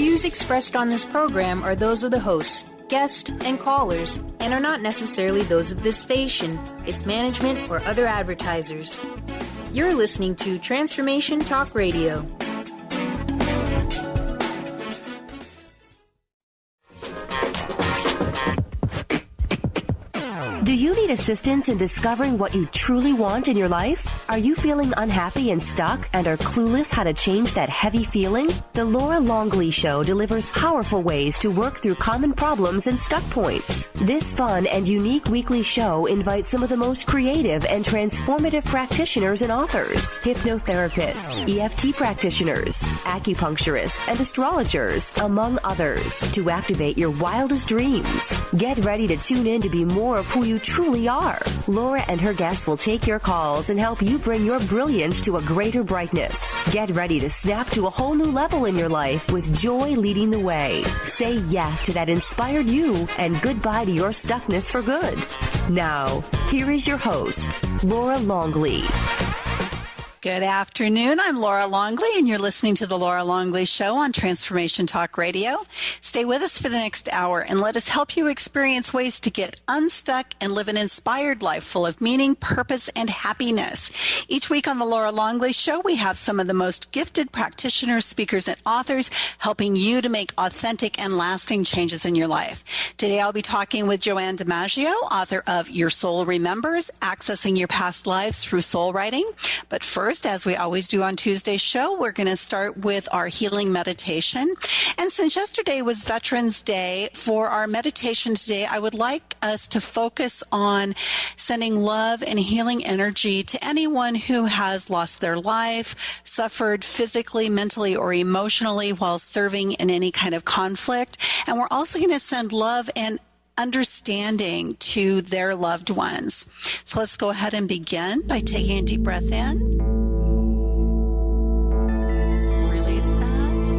views expressed on this program are those of the hosts, guests, and callers, and are not necessarily those of this station, its management, or other advertisers. You're listening to Transformation Talk Radio. Do you need assistance in discovering what you truly want in your life? Are you feeling unhappy and stuck and are clueless how to change that heavy feeling? The Laura Longley Show delivers powerful ways to work through common problems and stuck points. This fun and unique weekly show invites some of the most creative and transformative practitioners and authors, hypnotherapists, EFT practitioners, acupuncturists, and astrologers, among others, to activate your wildest dreams. Get ready to tune in to be more of who you truly are. Laura and her guests will take your calls and help you bring your brilliance to a greater brightness. Get ready to snap to a whole new level in your life with joy leading the way. Say yes to that inspired you and goodbye to your stuckness for good. Now, here is your host, Laura Longley. Good afternoon. I'm Laura Longley, and you're listening to The Laura Longley Show on Transformation Talk Radio. Stay with us for the next hour and let us help you experience ways to get unstuck and live an inspired life full of meaning, purpose, and happiness. Each week on The Laura Longley Show, we have some of the most gifted practitioners, speakers, and authors helping you to make authentic and lasting changes in your life. Today, I'll be talking with Joanne DiMaggio, author of Your Soul Remembers, Accessing Your Past Lives Through Soul Writing. But first, as we always do on Tuesday's show, we're going to start with our healing meditation. And since yesterday was Veterans Day, for our meditation today, I would like us to focus on sending love and healing energy to anyone who has lost their life, suffered physically, mentally, or emotionally while serving in any kind of conflict. And we're also going to send love and understanding to their loved ones. So let's go ahead and begin by taking a deep breath in. Release that.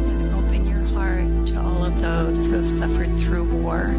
And open your heart to all of those who have suffered through war.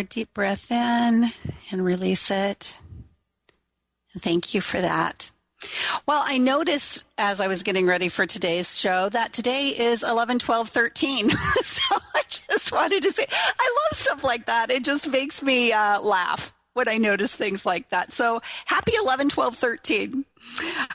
Deep breath in and release it. And thank you for that. Well, I noticed as I was getting ready for today's show that today is 11/12/13. So I just wanted to say, I love stuff like that. It just makes me laugh when I notice things like that. So happy 11/12/13.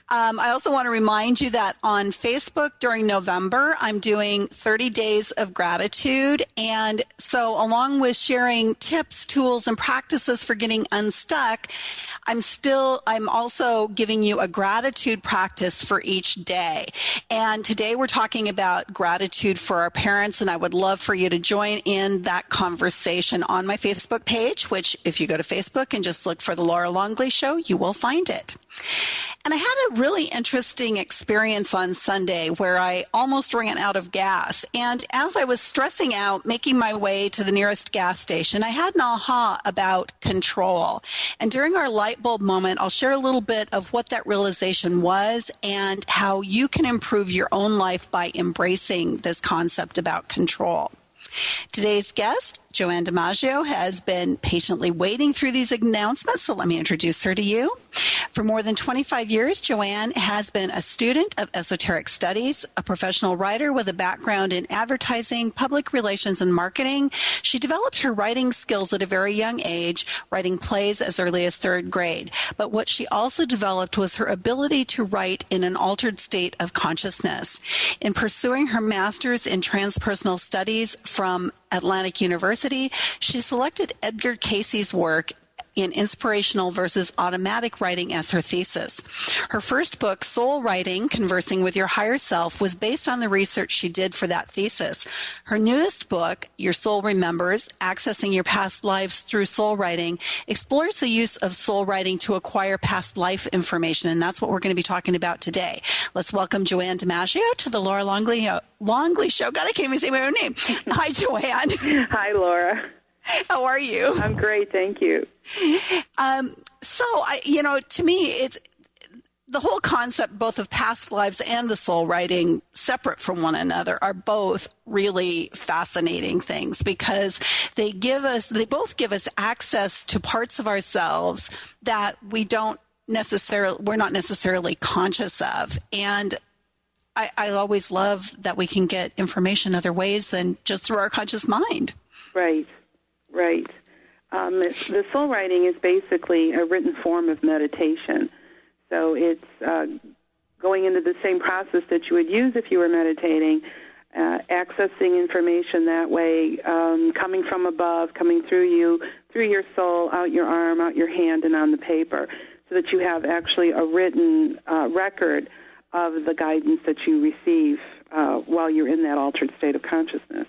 I also want to remind you that on Facebook during November, I'm doing 30 days of gratitude. And so along with sharing tips, tools, and practices for getting unstuck, I'm also giving you a gratitude practice for each day. And today we're talking about gratitude for our parents, and I would love for you to join in that conversation on my Facebook page, which if you go to Facebook and just look for The Laura Longley Show, you will find it. And I had a really interesting experience on Sunday where I almost ran out of gas. And as I was stressing out, making my way to the nearest gas station, I had an aha about control. And during our light bulb moment, I'll share a little bit of what that realization was and how you can improve your own life by embracing this concept about control. Today's guest, Joanne DiMaggio, has been patiently waiting through these announcements, so let me introduce her to you. For more than 25 years, Joanne has been a student of esoteric studies, a professional writer with a background in advertising, public relations, and marketing. She developed her writing skills at a very young age, writing plays as early as third grade. But what she also developed was her ability to write in an altered state of consciousness. In pursuing her master's in transpersonal studies from Atlantic University, she selected Edgar Cayce's work in inspirational versus automatic writing as her thesis. Her first book, Soul Writing, Conversing with Your Higher Self, was based on the research she did for that thesis. Her newest book, Your Soul Remembers, Accessing Your Past Lives Through Soul Writing, explores the use of soul writing to acquire past life information, and that's what we're going to be talking about today. Let's welcome Joanne DiMaggio to the Laura Longley Show. God, I can't even say my own name. Hi, Joanne. Hi, Laura. How are you? I'm great, thank you. To me, it's the whole concept both of past lives and the soul writing, separate from one another, are both really fascinating things because they both give us access to parts of ourselves that we're not necessarily conscious of. And I always love that we can get information other ways than just through our conscious mind. Right. The soul writing is basically a written form of meditation. So it's going into the same process that you would use if you were meditating, accessing information that way, coming from above, coming through you, through your soul, out your arm, out your hand, and on the paper, so that you have actually a written record of the guidance that you receive while you're in that altered state of consciousness.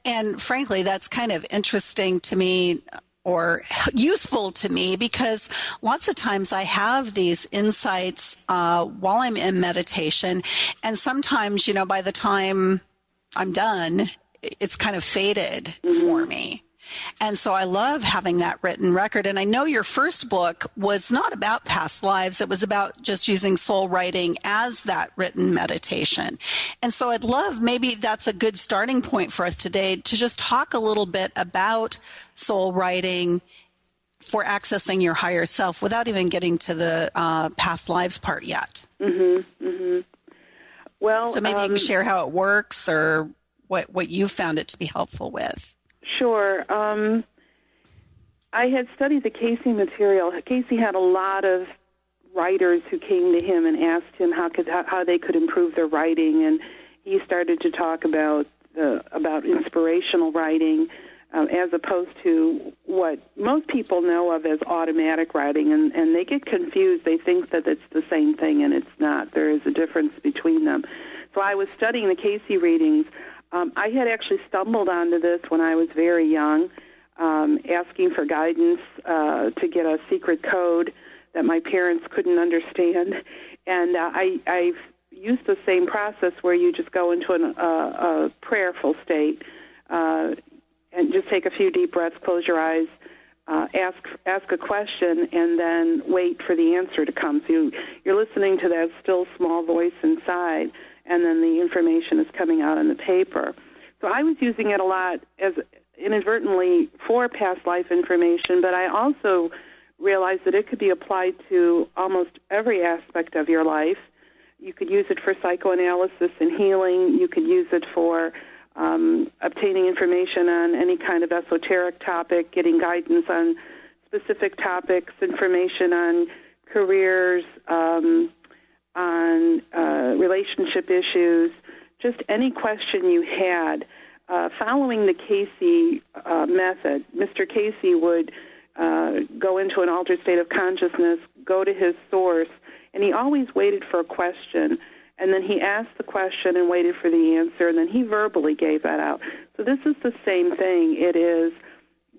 And frankly, that's kind of interesting to me or useful to me because lots of times I have these insights while I'm in meditation, and sometimes, by the time I'm done, it's kind of faded for me. And so I love having that written record. And I know your first book was not about past lives. It was about just using soul writing as that written meditation. And so I'd love, maybe that's a good starting point for us today, to just talk a little bit about soul writing for accessing your higher self without even getting to the past lives part yet. Well, so maybe you can share how it works or what you found it to be helpful with. Sure. I had studied the Casey material. Casey had a lot of writers who came to him and asked him how they could improve their writing, and he started to talk about inspirational writing as opposed to what most people know of as automatic writing, and they get confused. They think that it's the same thing, and it's not. There is a difference between them. So I was studying the Casey readings. I had actually stumbled onto this when I was very young, asking for guidance to get a secret code that my parents couldn't understand. And I've used the same process where you just go into a prayerful state and just take a few deep breaths, close your eyes, ask a question, and then wait for the answer to come. So you're listening to that still small voice inside, and then the information is coming out on the paper. So I was using it a lot as inadvertently for past life information, but I also realized that it could be applied to almost every aspect of your life. You could use it for psychoanalysis and healing. You could use it for obtaining information on any kind of esoteric topic, getting guidance on specific topics, information on careers, on relationship issues, just any question you had. Following the Casey method, Mr. Casey would go into an altered state of consciousness, go to his source, and he always waited for a question, and then he asked the question and waited for the answer, and then he verbally gave that out. So this is the same thing. It is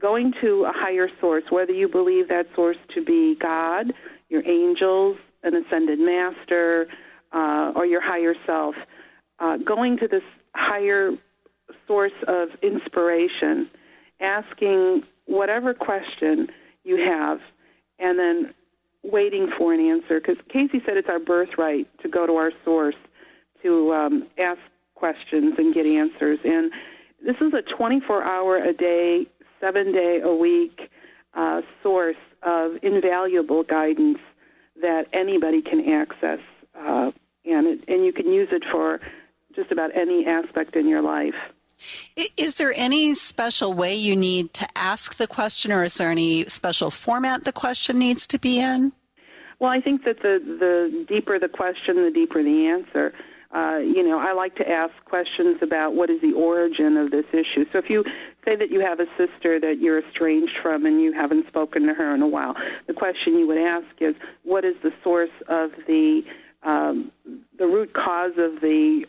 going to a higher source, whether you believe that source to be God, your angels, an ascended master, or your higher self, going to this higher source of inspiration, asking whatever question you have, and then waiting for an answer. Because Casey said it's our birthright to go to our source, to ask questions and get answers. And this is a 24-hour-a-day, 7-day-a-week source of invaluable guidance that anybody can access, and you can use it for just about any aspect in your life. Is there any special way you need to ask the question, or is there any special format the question needs to be in? Well, I think that the deeper the question, the deeper the answer. I like to ask questions about what is the origin of this issue. So if you say that you have a sister that you're estranged from and you haven't spoken to her in a while. The question you would ask is, what is the source of the root cause of the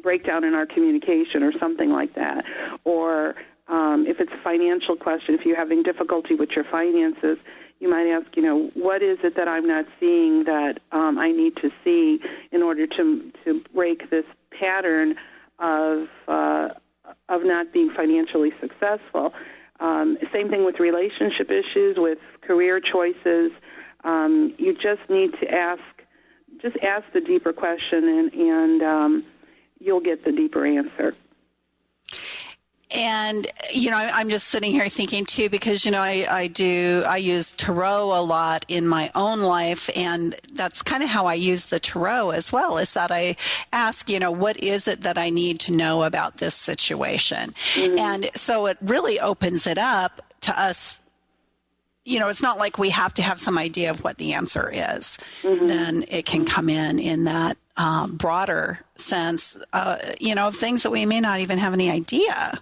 breakdown in our communication, or something like that? Or if it's a financial question, if you're having difficulty with your finances, you might ask, what is it that I'm not seeing that I need to see in order to break this pattern of not being financially successful? Same thing with relationship issues, with career choices. You just need to ask the deeper question, and you'll get the deeper answer. And, I'm just sitting here thinking, too, because, I use tarot a lot in my own life, and that's kind of how I use the tarot as well, is that I ask, what is it that I need to know about this situation? Mm-hmm. And so it really opens it up to us. It's not like we have to have some idea of what the answer is. Mm-hmm. Then it can come in that broader sense, of things that we may not even have any idea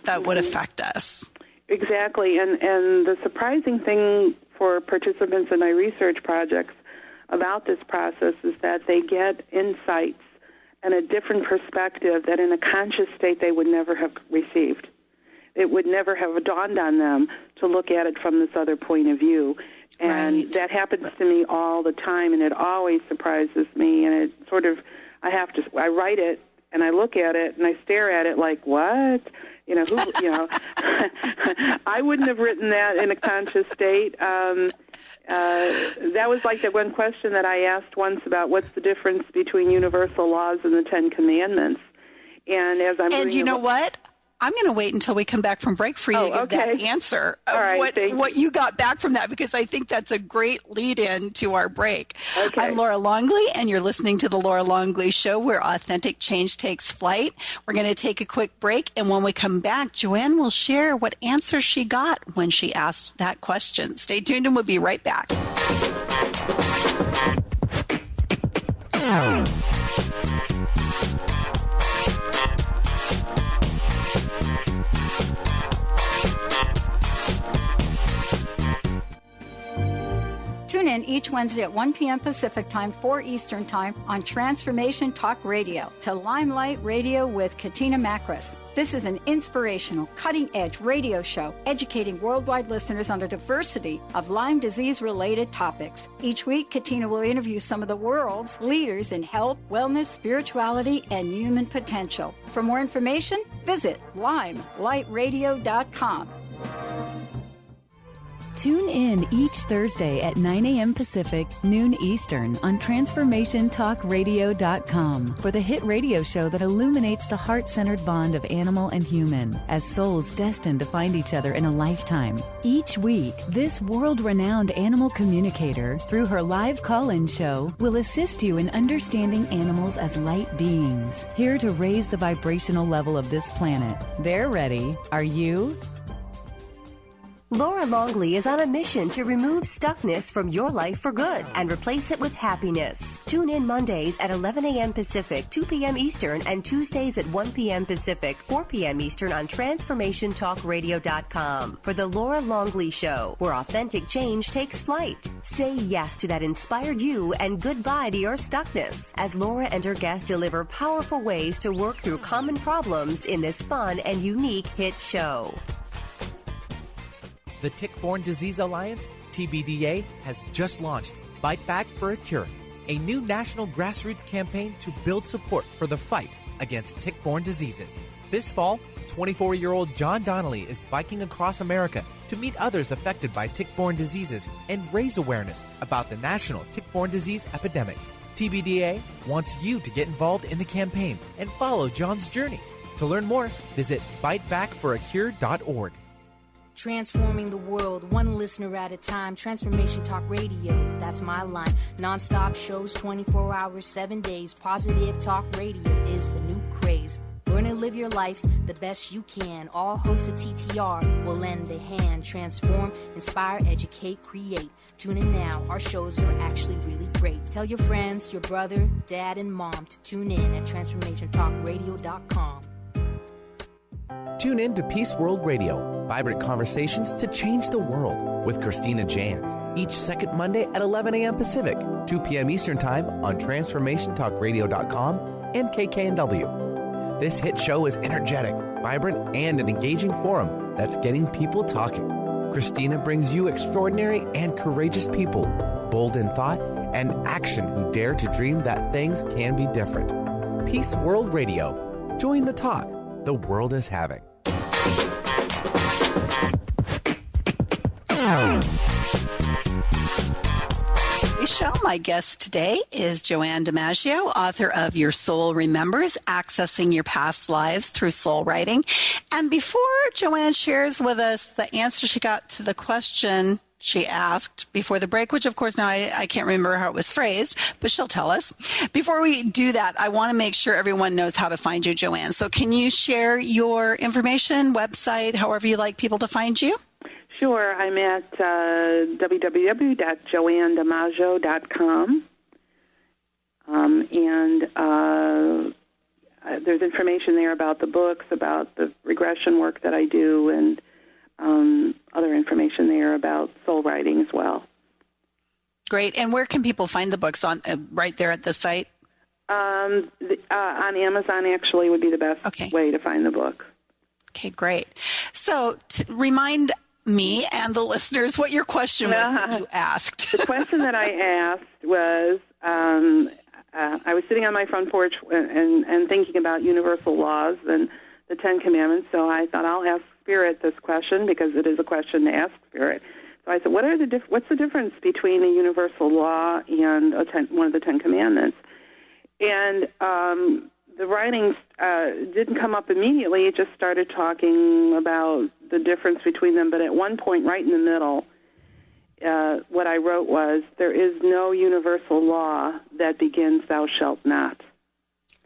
that would affect us. Exactly. And the surprising thing for participants in my research projects about this process is that they get insights and a different perspective that in a conscious state they would never have received. It would never have dawned on them to look at it from this other point of view. And that happens to me all the time, and it always surprises me. And it sort of, I write it, and I look at it, and I stare at it like, what? I wouldn't have written that in a conscious state. That was like that one question that I asked once about what's the difference between universal laws and the Ten Commandments. And as I'm and you know what? I'm going to wait until we come back from break for you to give that answer of what you got back from that, because I think that's a great lead-in to our break. Okay. I'm Laura Longley, and you're listening to The Laura Longley Show, where authentic change takes flight. We're going to take a quick break, and when we come back, Joanne will share what answer she got when she asked that question. Stay tuned, and we'll be right back. Tune in each Wednesday at 1 p.m. Pacific Time, 4 Eastern Time on Transformation Talk Radio to Limelight Radio with Katina Makris. This is an inspirational, cutting-edge radio show educating worldwide listeners on a diversity of Lyme disease-related topics. Each week, Katina will interview some of the world's leaders in health, wellness, spirituality, and human potential. For more information, visit limelightradio.com. Tune in each Thursday at 9 a.m. Pacific, noon Eastern on TransformationTalkRadio.com for the hit radio show that illuminates the heart-centered bond of animal and human as souls destined to find each other in a lifetime. Each week, this world-renowned animal communicator, through her live call-in show, will assist you in understanding animals as light beings, here to raise the vibrational level of this planet. They're ready. Are you? Laura Longley is on a mission to remove stuckness from your life for good and replace it with happiness. Tune in Mondays at 11 a.m. Pacific, 2 p.m. Eastern, and Tuesdays at 1 p.m. Pacific, 4 p.m. Eastern on TransformationTalkRadio.com for The Laura Longley Show, where authentic change takes flight. Say yes to that inspired you and goodbye to your stuckness as Laura and her guests deliver powerful ways to work through common problems in this fun and unique hit show. The Tick-Borne Disease Alliance, TBDA, has just launched Bite Back for a Cure, a new national grassroots campaign to build support for the fight against tick-borne diseases. This fall, 24-year-old John Donnelly is biking across America to meet others affected by tick-borne diseases and raise awareness about the national tick-borne disease epidemic. TBDA wants you to get involved in the campaign and follow John's journey. To learn more, visit bitebackforacure.org. Transforming the world, one listener at a time. Transformation Talk Radio, that's my line. Non-stop shows, 24 hours, 7 days. Positive Talk Radio is the new craze. Learn and live your life the best you can. All hosts of TTR will lend a hand. Transform, inspire, educate, create. Tune in now. Our shows are actually really great. Tell your friends, your brother, dad, and mom to tune in at TransformationTalkRadio.com. Tune in to Peace World Radio, vibrant conversations to change the world with Christina Jans, each second Monday at 11 a.m. Pacific, 2 p.m. Eastern Time on TransformationTalkRadio.com and KKNW. This hit show is energetic, vibrant, and an engaging forum that's getting people talking. Christina brings you extraordinary and courageous people, bold in thought and action who dare to dream that things can be different. Peace World Radio. Join the talk the world is having. Show. My guest today is Joanne DiMaggio, author of Your Soul Remembers, Accessing Your Past Lives Through Soul Writing. And before Joanne shares with us the answer she got to the question she asked before the break, which of course now I can't remember how it was phrased, but she'll tell us. Before we do that, I want to make sure everyone knows how to find you, Joanne. So can you share your information, website, however you like people to find you? Sure. I'm at www.joannedimaggio.com. There's information there about the books, about the regression work that I do, and other information there about soul writing as well. Great. And where can people find the books? On right there at the site? On Amazon, actually, would be the best way to find the book. Okay, great. So remind me and the listeners what your question was that you asked. The question that I asked was, I was sitting on my front porch and thinking about universal laws and the Ten Commandments, so I thought I'll ask Spirit this question because it is a question to ask Spirit. So I said, what's the difference between a universal law and one of the Ten Commandments? And the writings didn't come up immediately. It just started talking about the difference between them. But at one point, right in the middle, what I wrote was, there is no universal law that begins, thou shalt not.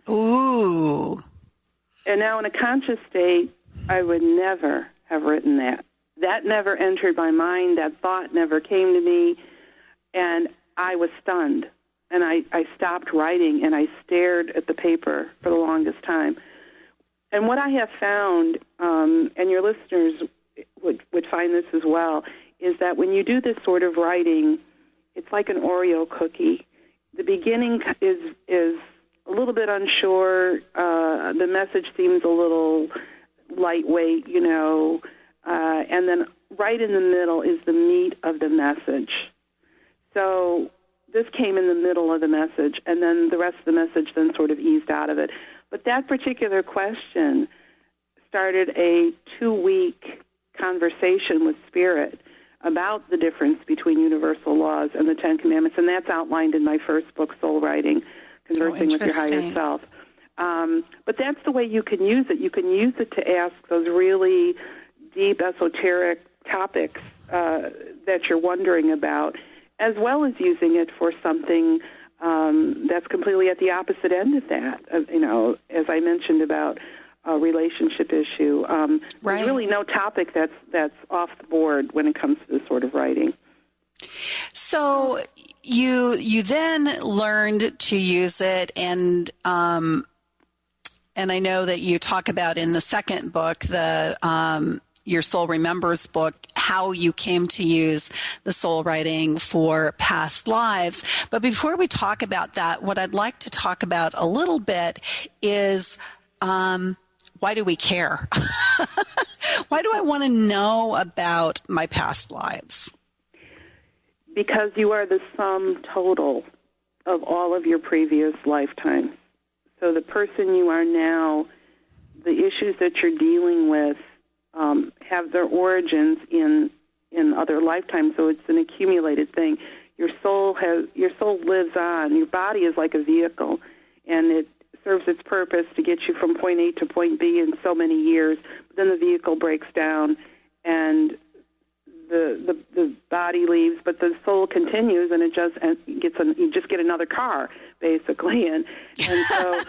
Ooh. And now in a conscious state, I would never have written that. That never entered my mind. That thought never came to me. And I was stunned. And I stopped writing, and I stared at the paper for the longest time. And what I have found, and your listeners would find this as well, is that when you do this sort of writing, it's like an Oreo cookie. The beginning is a little bit unsure. The message seems a little lightweight, and then right in the middle is the meat of the message. So this came in the middle of the message, and then the rest of the message then sort of eased out of it. But that particular question started a 2-week conversation with Spirit about the difference between universal laws and the Ten Commandments, and that's outlined in my first book, Soul Writing, Conversing with Your Higher Self. But that's the way you can use it. You can use it to ask those really deep, esoteric topics that you're wondering about, as well as using it for something that's completely at the opposite end of that. As I mentioned about a relationship issue. There's really no topic that's off the board when it comes to this sort of writing. So you then learned to use it, and I know that you talk about in the second book, the Your Soul Remembers book, how you came to use the soul writing for past lives. But before we talk about that, what I'd like to talk about a little bit is why do we care? Why do I want to know about my past lives? Because you are the sum total of all of your previous lifetimes. So the person you are now, the issues that you're dealing with, have their origins in other lifetimes. So it's an accumulated thing. Your soul lives on. Your body is like a vehicle, and it serves its purpose to get you from point A to point B in so many years. But then the vehicle breaks down, and the body leaves, but the soul continues, and you just get another car, basically, and so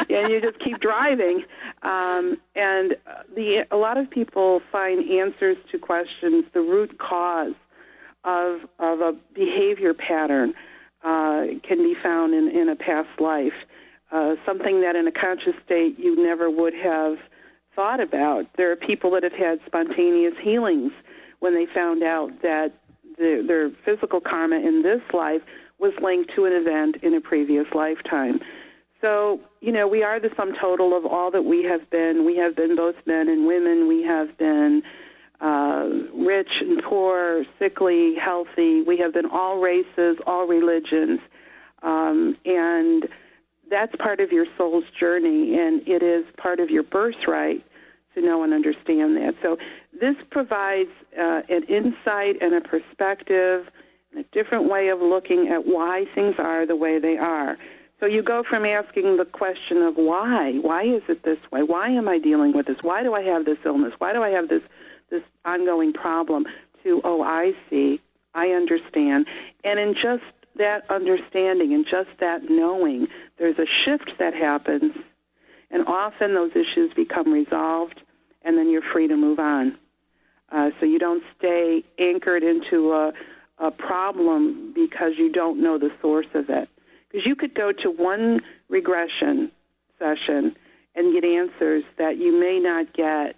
and you just keep driving. And a lot of people find answers to questions, the root cause of a behavior pattern can be found in a past life, something that in a conscious state you never would have thought about. There are people that have had spontaneous healings when they found out that their physical karma in this life was linked to an event in a previous lifetime. So, we are the sum total of all that we have been. We have been both men and women. We have been rich and poor, sickly, healthy. We have been all races, all religions. And that's part of your soul's journey, and it is part of your birthright to know and understand that. So this provides an insight and a perspective, and a different way of looking at why things are the way they are. So you go from asking the question of why is it this way? Why am I dealing with this? Why do I have this illness? Why do I have this ongoing problem? To, oh, I see, I understand. And in just that understanding and just that knowing, there's a shift that happens, and often those issues become resolved, and then you're free to move on. So you don't stay anchored into a problem because you don't know the source of it. Because you could go to one regression session and get answers that you may not get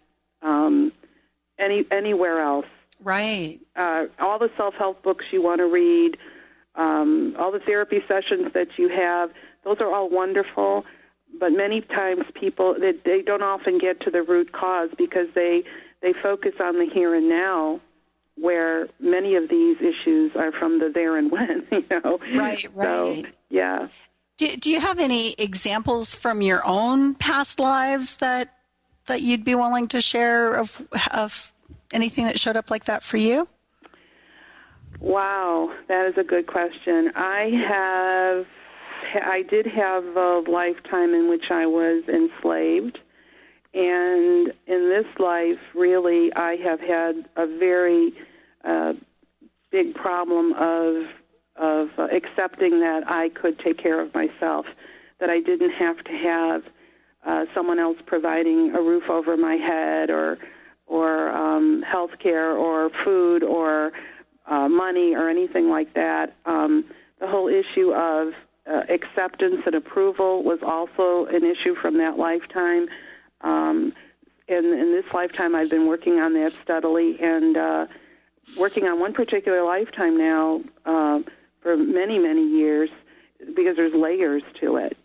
anywhere else. Right. All the self-help books you want to read, all the therapy sessions that you have, those are all wonderful, but many times people, they don't often get to the root cause because they focus on the here and now, where many of these issues are from the there and when, Right. So, yeah. Do you have any examples from your own past lives that you'd be willing to share of anything that showed up like that for you? Wow, that is a good question. I did have a lifetime in which I was enslaved, and in this life, really, I have had a very big problem of accepting that I could take care of myself, that I didn't have to have someone else providing a roof over my head or health care or food or money or anything like that. The whole issue of acceptance and approval was also an issue from that lifetime. In this lifetime, I've been working on that steadily and working on one particular lifetime now for many, many years because there's layers to it.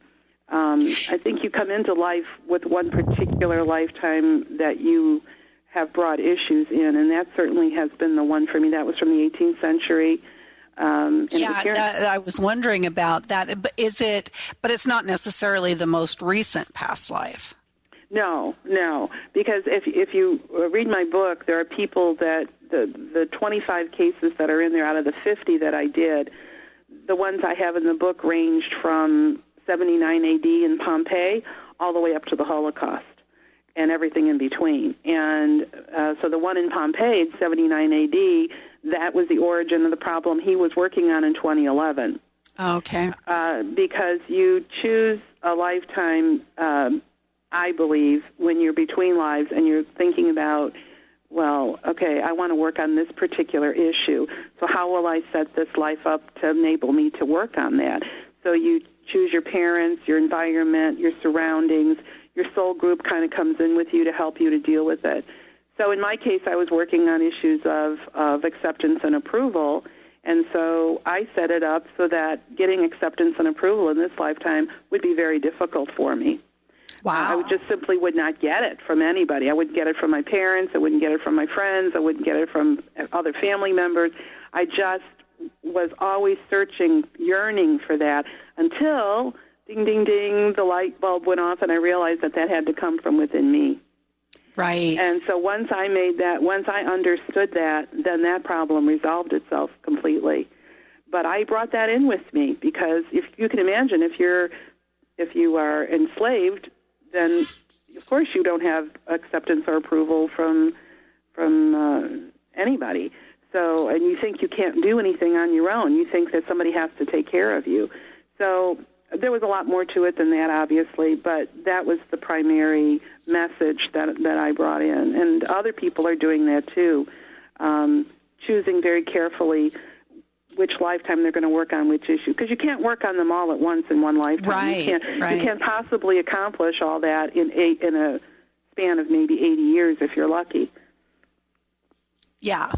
I think you come into life with one particular lifetime that you have brought issues in, and that certainly has been the one for me. That was from the 18th century. I was wondering about that. But it's not necessarily the most recent past life. No, because if you read my book, there are people that the 25 cases that are in there out of the 50 that I did, the ones I have in the book ranged from 79 AD in Pompeii all the way up to the Holocaust and everything in between. And so the one in Pompeii, 79 AD, that was the origin of the problem he was working on in 2011. Okay. Because you choose a lifetime, I believe, when you're between lives and you're thinking about, well, okay, I want to work on this particular issue. So how will I set this life up to enable me to work on that? So you choose your parents, your environment, your surroundings. Your soul group kind of comes in with you to help you to deal with it. So in my case, I was working on issues of acceptance and approval, and so I set it up so that getting acceptance and approval in this lifetime would be very difficult for me. Wow. I would just simply would not get it from anybody. I wouldn't get it from my parents. I wouldn't get it from my friends. I wouldn't get it from other family members. I just was always searching, yearning for that until, ding, ding, ding, the light bulb went off, and I realized that had to come from within me. Right. And so once I understood that, then that problem resolved itself completely. But I brought that in with me because if you can imagine, if you are enslaved, then of course you don't have acceptance or approval from anybody. So, and you think you can't do anything on your own. You think that somebody has to take care of you. So there was a lot more to it than that, obviously, but that was the primary message that I brought in. And other people are doing that too, choosing very carefully which lifetime they're going to work on which issue, because you can't work on them all at once in one lifetime. Right, You can't possibly accomplish all that in a span of maybe 80 years if you're lucky. Yeah.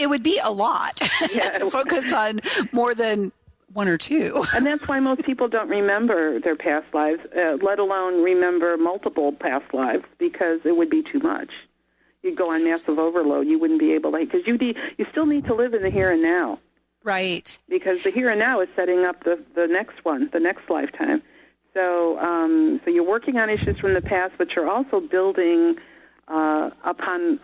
It would be a lot to focus on more than one or two. And that's why most people don't remember their past lives, let alone remember multiple past lives, because it would be too much. You'd go on massive overload. You wouldn't be able to, because you still need to live in the here and now. Right. Because the here and now is setting up the next one, the next lifetime. So so you're working on issues from the past, but you're also building upon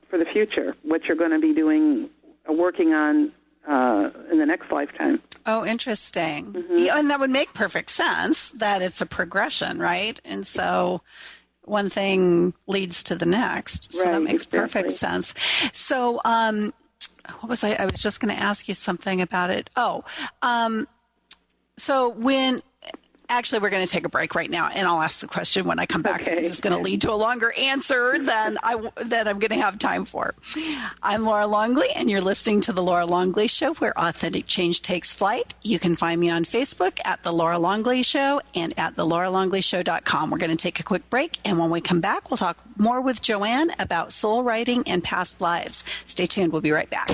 for the future what you're going to be doing, working on in the next lifetime. Oh, interesting. Mm-hmm. Yeah, and that would make perfect sense that it's a progression, right? And so one thing leads to the next. So that makes perfect sense. So what was I was just going to ask you something about it. So when... Actually, we're going to take a break right now, and I'll ask the question when I come back because it's going to lead to a longer answer than I'm going to have time for. I'm Laura Longley, and you're listening to The Laura Longley Show, where authentic change takes flight. You can find me on Facebook at The Laura Longley Show and at TheLauraLongleyShow.com. We're going to take a quick break, and when we come back, we'll talk more with Joanne about soul writing and past lives. Stay tuned. We'll be right back.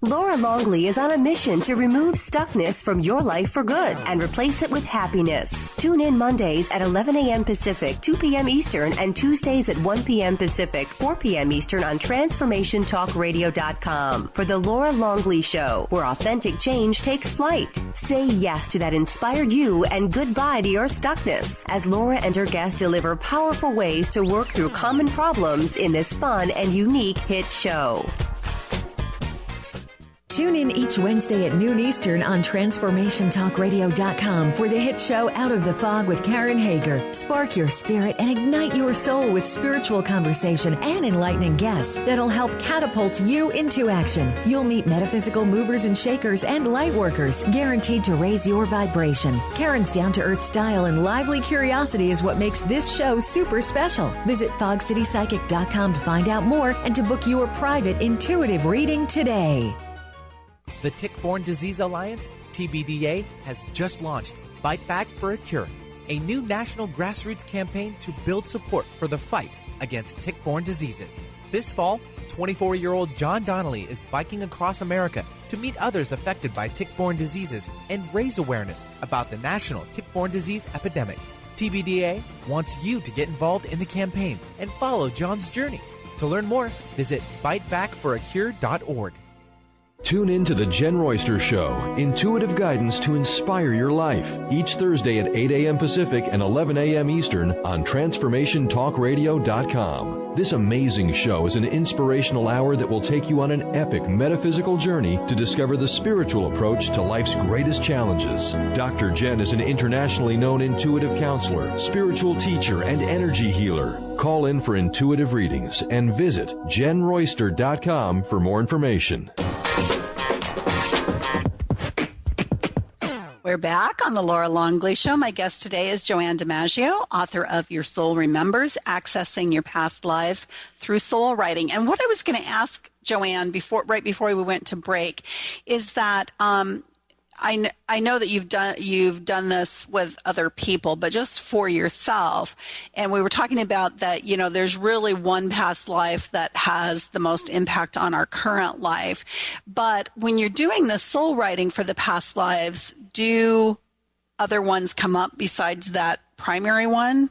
Laura Longley is on a mission to remove stuckness from your life for good and replace it with happiness. Tune in Mondays at 11 a.m. Pacific, 2 p.m. Eastern, and Tuesdays at 1 p.m. Pacific, 4 p.m. Eastern on TransformationTalkRadio.com for The Laura Longley Show, where authentic change takes flight. Say yes to that inspired you and goodbye to your stuckness as Laura and her guests deliver powerful ways to work through common problems in this fun and unique hit show. Tune in each Wednesday at noon Eastern on TransformationTalkRadio.com for the hit show Out of the Fog with Karen Hager. Spark your spirit and ignite your soul with spiritual conversation and enlightening guests that'll help catapult you into action. You'll meet metaphysical movers and shakers and light workers, guaranteed to raise your vibration. Karen's down-to-earth style and lively curiosity is what makes this show super special. Visit FogCityPsychic.com to find out more and to book your private intuitive reading today. The Tick-Borne Disease Alliance, TBDA, has just launched Bite Back for a Cure, a new national grassroots campaign to build support for the fight against tick-borne diseases. This fall, 24-year-old John Donnelly is biking across America to meet others affected by tick-borne diseases and raise awareness about the national tick-borne disease epidemic. TBDA wants you to get involved in the campaign and follow John's journey. To learn more, visit bitebackforacure.org. Tune in to The Jen Royster Show, intuitive guidance to inspire your life, each Thursday at 8 a.m. Pacific and 11 a.m. Eastern on TransformationTalkRadio.com. This amazing show is an inspirational hour that will take you on an epic metaphysical journey to discover the spiritual approach to life's greatest challenges. Dr. Jen is an internationally known intuitive counselor, spiritual teacher, and energy healer. Call in for intuitive readings and visit JenRoyster.com for more information. We're back on the Laura Longley Show. My guest today is Joanne DiMaggio, author of Your Soul Remembers, Accessing Your Past Lives Through Soul Writing. And what I was going to ask Joanne right before we went to break is that I know that you've done this with other people, but just for yourself. And we were talking about that, there's really one past life that has the most impact on our current life. But when you're doing the soul writing for the past lives, do other ones come up besides that primary one?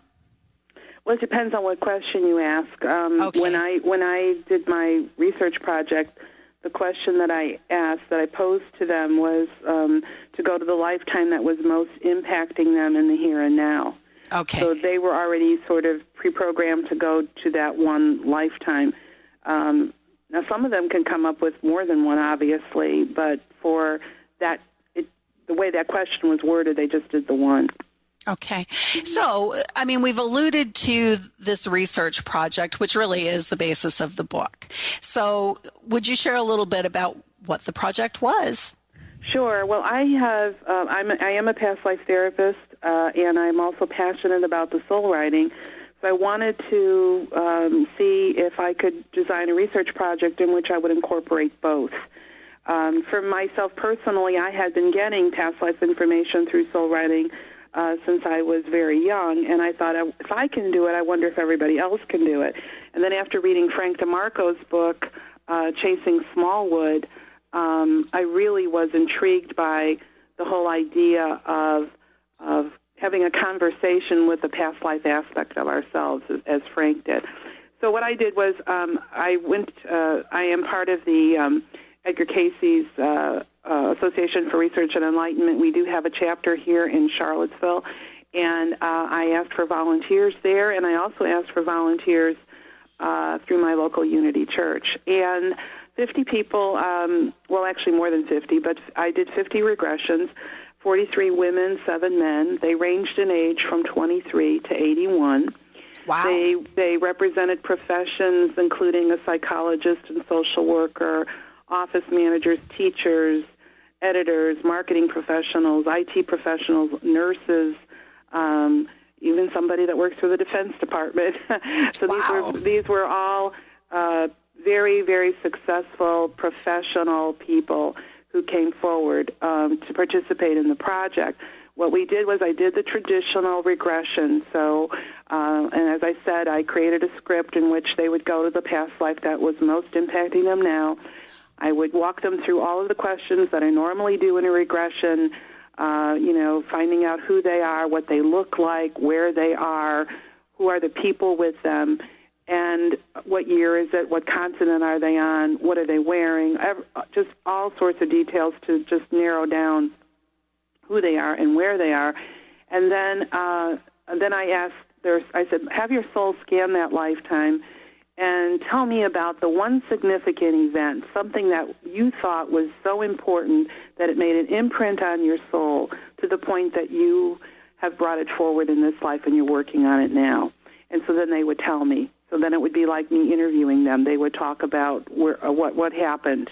Well, it depends on what question you ask. Okay. When I did my research project, the question that I posed to them was to go to the lifetime that was most impacting them in the here and now. Okay. So they were already sort of pre-programmed to go to that one lifetime. Now, some of them can come up with more than one, obviously, but for that, the way that question was worded, they just did the one. Okay. So, we've alluded to this research project, which really is the basis of the book. So, would you share a little bit about what the project was? Sure. Well, I am a past life therapist, and I'm also passionate about the soul writing. So I wanted to see if I could design a research project in which I would incorporate both. For myself personally, I had been getting past life information through soul writing since I was very young, and I thought, if I can do it, I wonder if everybody else can do it. And then after reading Frank DeMarco's book, Chasing Smallwood, I really was intrigued by the whole idea of having a conversation with the past life aspect of ourselves, as Frank did. So what I did was I am part of the Edgar Cayce's Association for Research and Enlightenment. We do have a chapter here in Charlottesville, and I asked for volunteers there, and I also asked for volunteers through my local Unity Church. And 50 people, well, actually more than 50, but I did 50 regressions, 43 women, 7 men. They ranged in age from 23 to 81. Wow. They represented professions including a psychologist and social worker, office managers, teachers, editors, marketing professionals, IT professionals, nurses, even somebody that works for the Defense Department. So wow. these were all very, very successful professional people who came forward to participate in the project. What we did was I did the traditional regression. So, and as I said, I created a script in which they would go to the past life that was most impacting them now. I would walk them through all of the questions that I normally do in a regression, finding out who they are, what they look like, where they are, who are the people with them, and what year is it, what continent are they on, what are they wearing, just all sorts of details to just narrow down who they are and where they are. And then I asked, I said, have your soul scan that lifetime and tell me about the one significant event, something that you thought was so important that it made an imprint on your soul to the point that you have brought it forward in this life and you're working on it now. And so then they would tell me. So then it would be like me interviewing them. They would talk about what happened.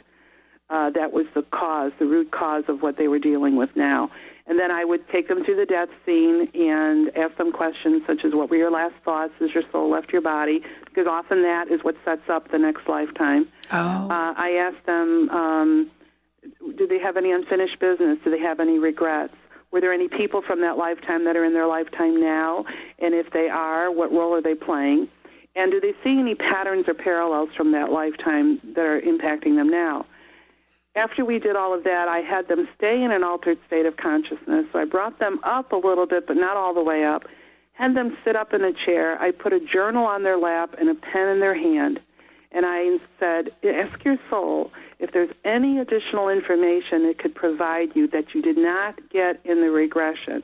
That was the cause, the root cause of what they were dealing with now. And then I would take them through the death scene and ask them questions such as, what were your last thoughts as your soul left your body? Because often that is what sets up the next lifetime. Oh. I asked them, do they have any unfinished business? Do they have any regrets? Were there any people from that lifetime that are in their lifetime now? And if they are, what role are they playing? And do they see any patterns or parallels from that lifetime that are impacting them now? After we did all of that, I had them stay in an altered state of consciousness. So I brought them up a little bit, but not all the way up. Had them sit up in a chair. I put a journal on their lap and a pen in their hand. And I said, ask your soul if there's any additional information it could provide you that you did not get in the regression.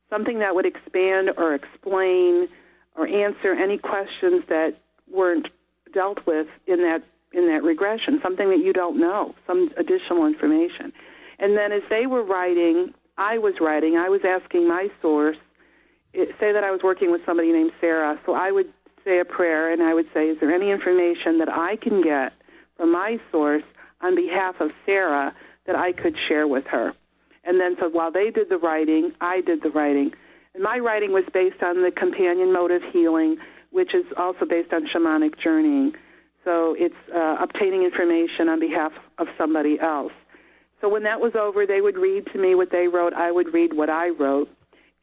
Something that would expand or explain or answer any questions that weren't dealt with in that regression, something that you don't know, some additional information. And then as they were writing, I was asking my source, say that I was working with somebody named Sarah, so I would say a prayer and I would say, is there any information that I can get from my source on behalf of Sarah that I could share with her? And then so while they did the writing, I did the writing. And my writing was based on the companion mode of healing, which is also based on shamanic journeying. So it's obtaining information on behalf of somebody else. So when that was over, they would read to me what they wrote. I would read what I wrote.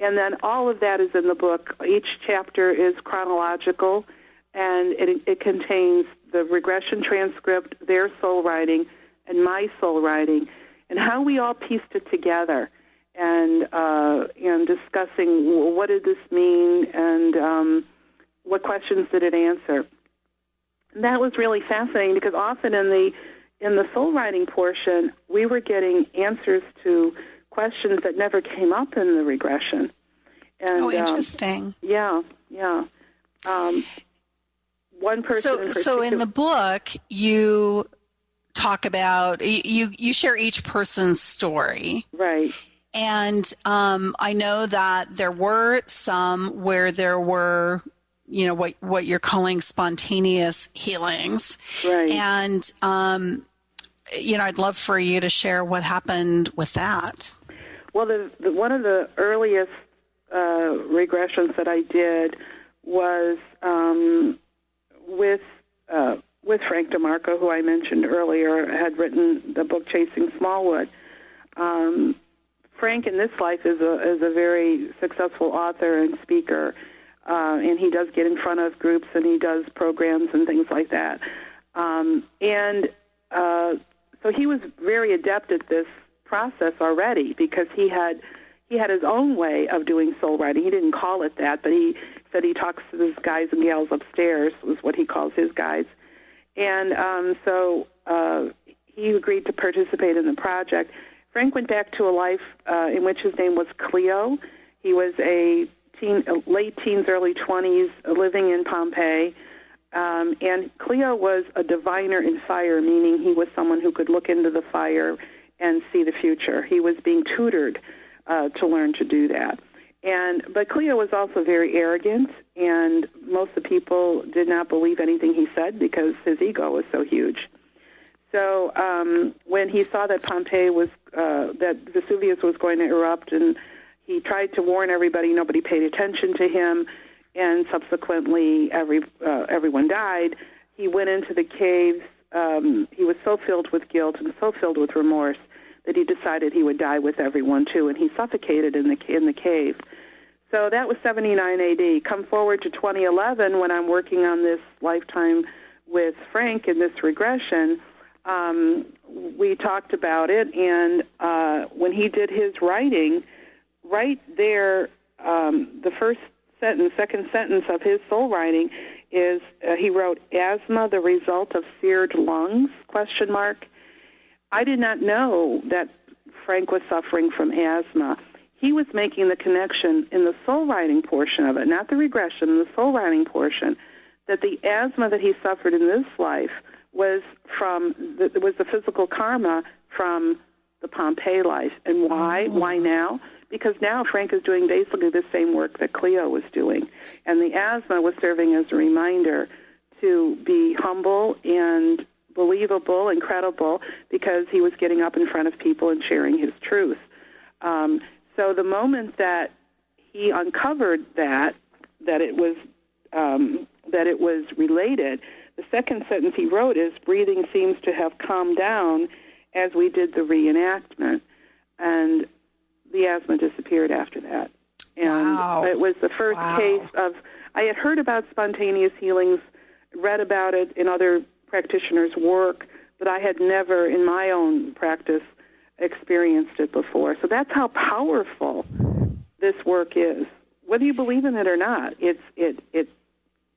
And then all of that is in the book. Each chapter is chronological, and it contains the regression transcript, their soul writing, and my soul writing, and how we all pieced it together, and discussing what did this mean and what questions did it answer. That was really fascinating because often in the soul writing portion, we were getting answers to questions that never came up in the regression. And, interesting. Yeah. One person. So in the book, you talk about you share each person's story, right? And I know that there were some where there were, what you're calling spontaneous healings. Right. And, I'd love for you to share what happened with that. Well, one of the earliest regressions that I did was with with Frank DeMarco, who I mentioned earlier, had written the book Chasing Smallwood. Frank in this life is a very successful author and speaker, and he does get in front of groups and he does programs and things like that. So he was very adept at this process already because he had his own way of doing soul writing. He didn't call it that, but he said he talks to his guys and gals upstairs, was what he calls his guys. And so he agreed to participate in the project. Frank went back to a life in which his name was Cleo. He was a late teens, early 20s, living in Pompeii. And Cleo was a diviner in fire, meaning he was someone who could look into the fire and see the future. He was being tutored to learn to do that. But Cleo was also very arrogant, and most of the people did not believe anything he said because his ego was so huge. So when he saw that Pompeii was, that Vesuvius was going to erupt, and he tried to warn everybody, nobody paid attention to him, and subsequently everyone died. He went into the caves. He was so filled with guilt and so filled with remorse that he decided he would die with everyone too, and he suffocated in the cave. So that was 79 A.D. Come forward to 2011 when I'm working on this lifetime with Frank in this regression. We talked about it, and when he did his writing, right there, the second sentence of his soul writing is he wrote, "Asthma, the result of seared lungs?" ? I did not know that Frank was suffering from asthma. He was making the connection in the soul writing portion of it, not the regression, the soul writing portion, that the asthma that he suffered in this life was the physical karma from the Pompeii life. And why? Why now? Because now Frank is doing basically the same work that Cleo was doing. And the asthma was serving as a reminder to be humble and believable and credible because he was getting up in front of people and sharing his truth. So the moment that he uncovered that it was related, the second sentence he wrote is, "Breathing seems to have calmed down as we did the reenactment," and the asthma disappeared after that. And it was the first case of, I had heard about spontaneous healings, read about it in other practitioners' work, but I had never in my own practice experienced it before. So that's how powerful this work is. Whether you believe in it or not,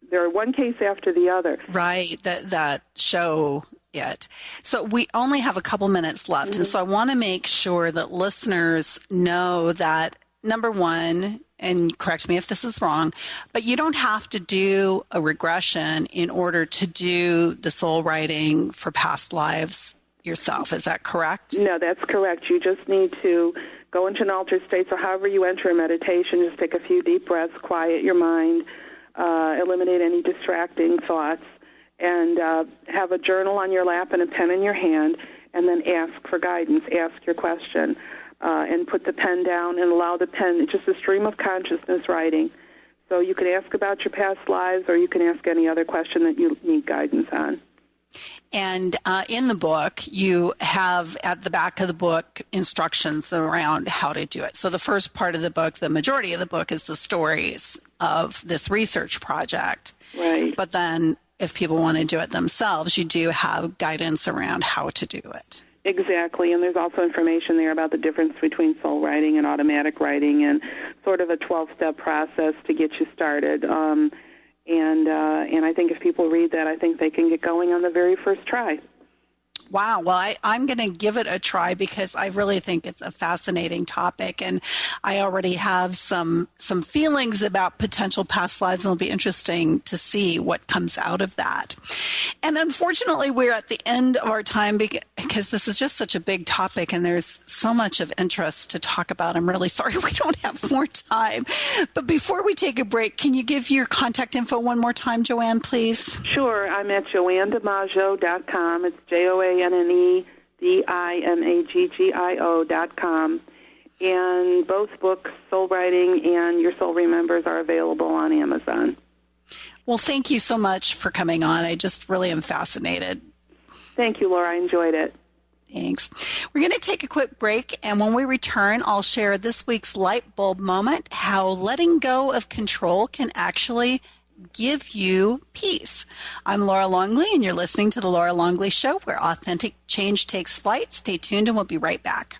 there are one case after the other. Right, that show it. So we only have a couple minutes left, and so I want to make sure that listeners know that, number one, and correct me if this is wrong, but you don't have to do a regression in order to do the soul writing for past lives yourself. Is that correct? No, that's correct. You just need to go into an altered state. So however you enter a meditation, just take a few deep breaths, quiet your mind, eliminate any distracting thoughts, and have a journal on your lap and a pen in your hand, and then ask for guidance, ask your question, and put the pen down and allow the pen, it's just a stream of consciousness writing. So you can ask about your past lives, or you can ask any other question that you need guidance on. And in the book, you have at the back of the book instructions around how to do it. So the first part of the book, the majority of the book, is the stories of this research project. Right. But then if people want to do it themselves, you do have guidance around how to do it. Exactly, and there's also information there about the difference between soul writing and automatic writing, and sort of a 12-step process to get you started. And I think if people read that, I think they can get going on the very first try. Wow. Well, I'm going to give it a try because I really think it's a fascinating topic, and I already have some feelings about potential past lives, and it'll be interesting to see what comes out of that. And unfortunately, we're at the end of our time because this is just such a big topic, and there's so much of interest to talk about. I'm really sorry we don't have more time. But before we take a break, can you give your contact info one more time, Joanne, please? Sure. I'm at JoanneDiMaggio.com. It's JoanneDiMaggio.com. And both books, Soul Writing and Your Soul Remembers, are available on Amazon. Well, thank you so much for coming on. I just really am fascinated. Thank you, Laura. I enjoyed it. Thanks. We're going to take a quick break, and when we return, I'll share this week's light bulb moment, how letting go of control can actually give you peace. I'm Laura Longley, and you're listening to The Laura Longley Show, where authentic change takes flight. Stay tuned, and we'll be right back.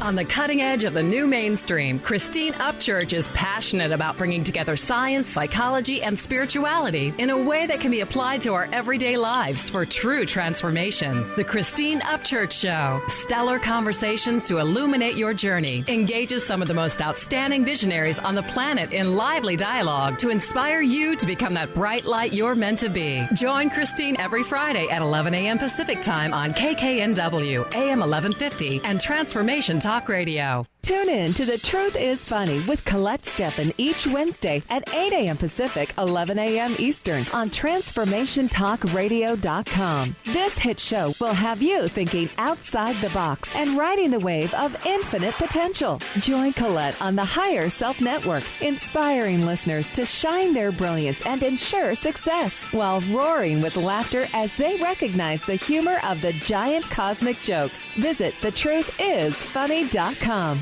On the cutting edge of the new mainstream, Christine Upchurch is passionate about bringing together science, psychology, and spirituality in a way that can be applied to our everyday lives for true transformation. The Christine Upchurch Show, stellar conversations to illuminate your journey, engages some of the most outstanding visionaries on the planet in lively dialogue to inspire you to become that bright light you're meant to be. Join Christine every Friday at 11 a.m. Pacific Time on KKNW, AM 1150, and Transformation Talk Radio. Tune in to The Truth is Funny with Colette Steffen each Wednesday at 8 a.m. Pacific, 11 a.m. Eastern on TransformationTalkRadio.com. This hit show will have you thinking outside the box and riding the wave of infinite potential. Join Colette on the Higher Self Network, inspiring listeners to shine their brilliance and ensure success while roaring with laughter as they recognize the humor of the giant cosmic joke. Visit thetruthисfunny.com.